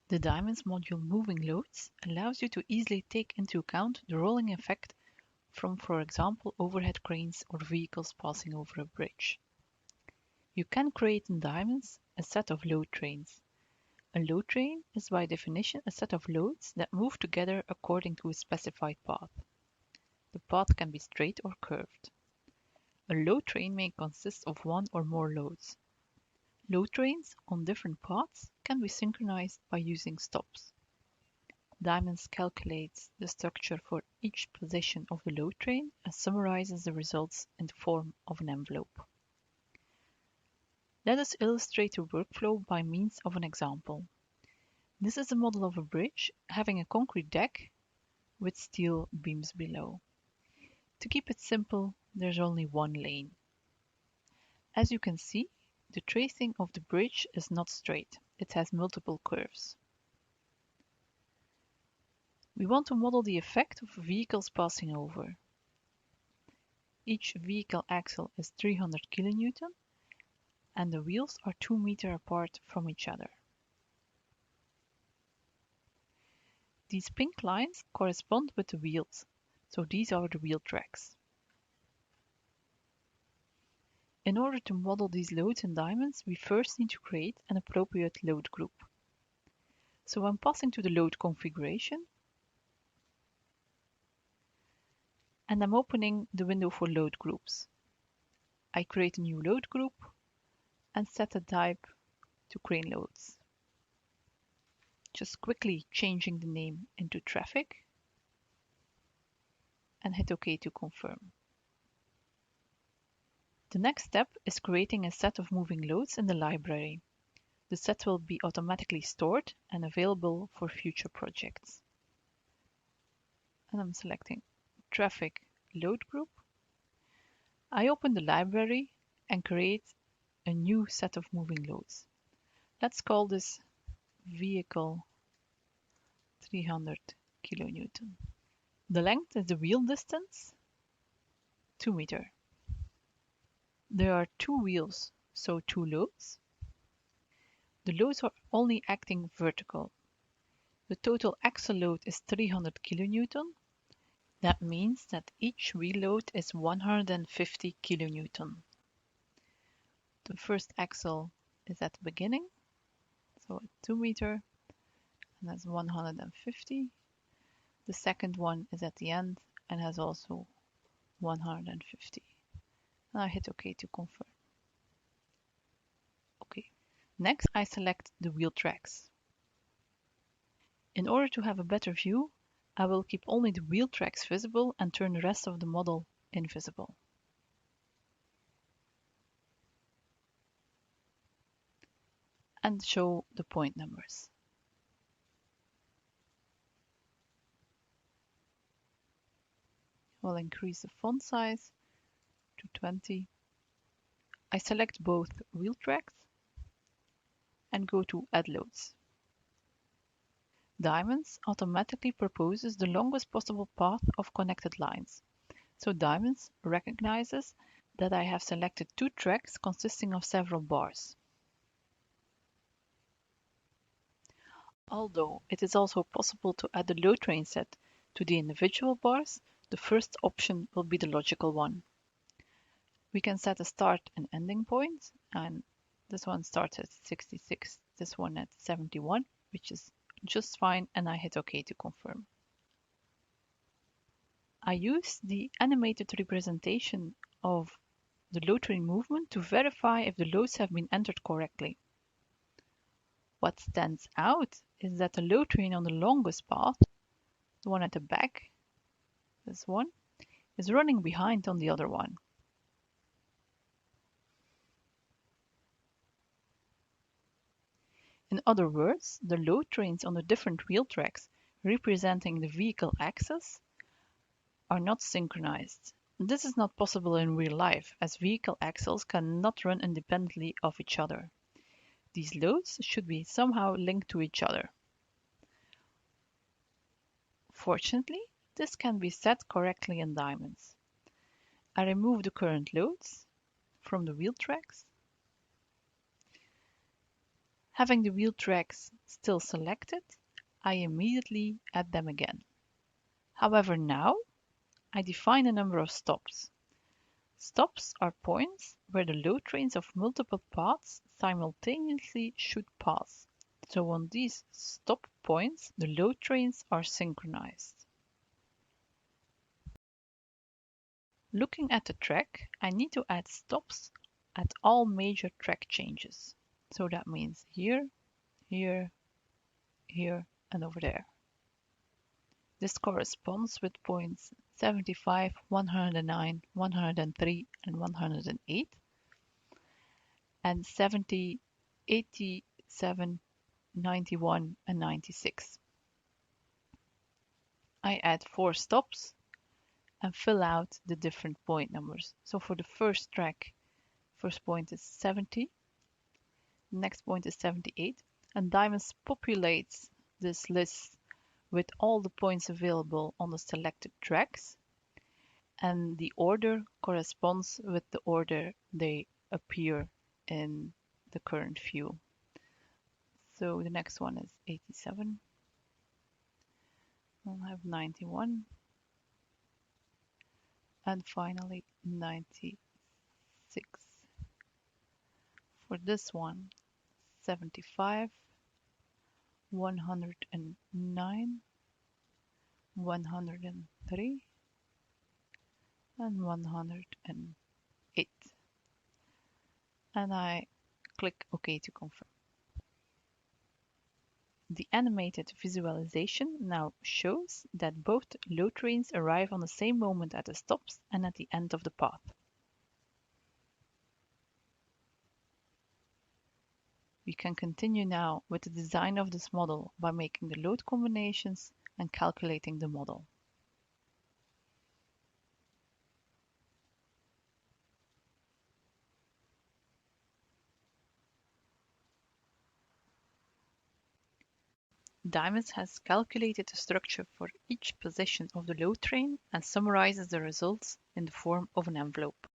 The Diamonds module moving loads allows you to easily take into account the rolling effect from, for example, overhead cranes or vehicles passing over a bridge. You can create in Diamonds a set of load trains. A load train is by definition a set of loads that move together according to a specified path. The path can be straight or curved. A load train may consist of one or more loads. Load trains on different paths can be synchronized by using stops. Diamonds calculates the structure for each position of the load train and summarizes the results in the form of an envelope. Let us illustrate the workflow by means of an example. This is a model of a bridge having a concrete deck with steel beams below. To keep it simple, there's only one lane. As you can see, the tracing of the bridge is not straight. It has multiple curves. We want to model the effect of vehicles passing over. Each vehicle axle is 300 kN and the wheels are 2 meters apart from each other. These pink lines correspond with the wheels, so these are the wheel tracks. In order to model these loads in Diamonds, we first need to create an appropriate load group. So I'm passing to the load configuration and I'm opening the window for load groups. I create a new load group and set the type to crane loads. Just quickly changing the name into traffic and hit OK to confirm. The next step is creating a set of moving loads in the library. The set will be automatically stored and available for future projects. And I'm selecting Traffic Load Group. I open the library and create a new set of moving loads. Let's call this Vehicle 300 kN. The length is the wheel distance, 2 meters. There are 2 wheels, so 2 loads. The loads are only acting vertical. The total axle load is 300 kN. That means that each wheel load is 150 kN. The first axle is at the beginning, so at 2 meters, and that's 150. The second one is at the end and has also 150. And I hit OK to confirm. OK. Next, I select the wheel tracks. In order to have a better view, I will keep only the wheel tracks visible and turn the rest of the model invisible. And show the point numbers. We'll increase the font size to 20. I select both wheel tracks and go to Add Loads. Diamonds automatically proposes the longest possible path of connected lines. So Diamonds recognizes that I have selected 2 tracks consisting of several bars. Although it is also possible to add the load train set to the individual bars, the first option will be the logical one. We can set a start and ending point, and this one starts at 66, this one at 71, which is just fine, and I hit OK to confirm. I use the animated representation of the load train movement to verify if the loads have been entered correctly. What stands out is that the load train on the longest path, the one at the back, this one, is running behind on the other one. In other words, the load trains on the different wheel tracks representing the vehicle axis are not synchronized. This is not possible in real life, as vehicle axles cannot run independently of each other. These loads should be somehow linked to each other. Fortunately, this can be set correctly in Diamonds. I remove the current loads from the wheel tracks Having the wheel tracks still selected, I immediately add them again. However, now I define a number of stops. Stops are points where the load trains of multiple paths simultaneously should pass. So on these stop points, the load trains are synchronized. Looking at the track, I need to add stops at all major track changes. So that means here, here, here, and over there. This corresponds with points 75, 109, 103, and 108, and 70, 87, 91, and 96. I add 4 stops and fill out the different point numbers. So for the first track, first point is 70, the next point is 78, and Diamonds populates this list with all the points available on the selected tracks, and the order corresponds with the order they appear in the current view. So the next one is 87. I'll have 91. And finally 96. For this one, 75, 109, 103, and 108. And I click OK to confirm. The animated visualization now shows that both load trains arrive on the same moment at the stops and at the end of the path. We can continue now with the design of this model by making the load combinations and calculating the model. Diamonds has calculated the structure for each position of the load train and summarizes the results in the form of an envelope.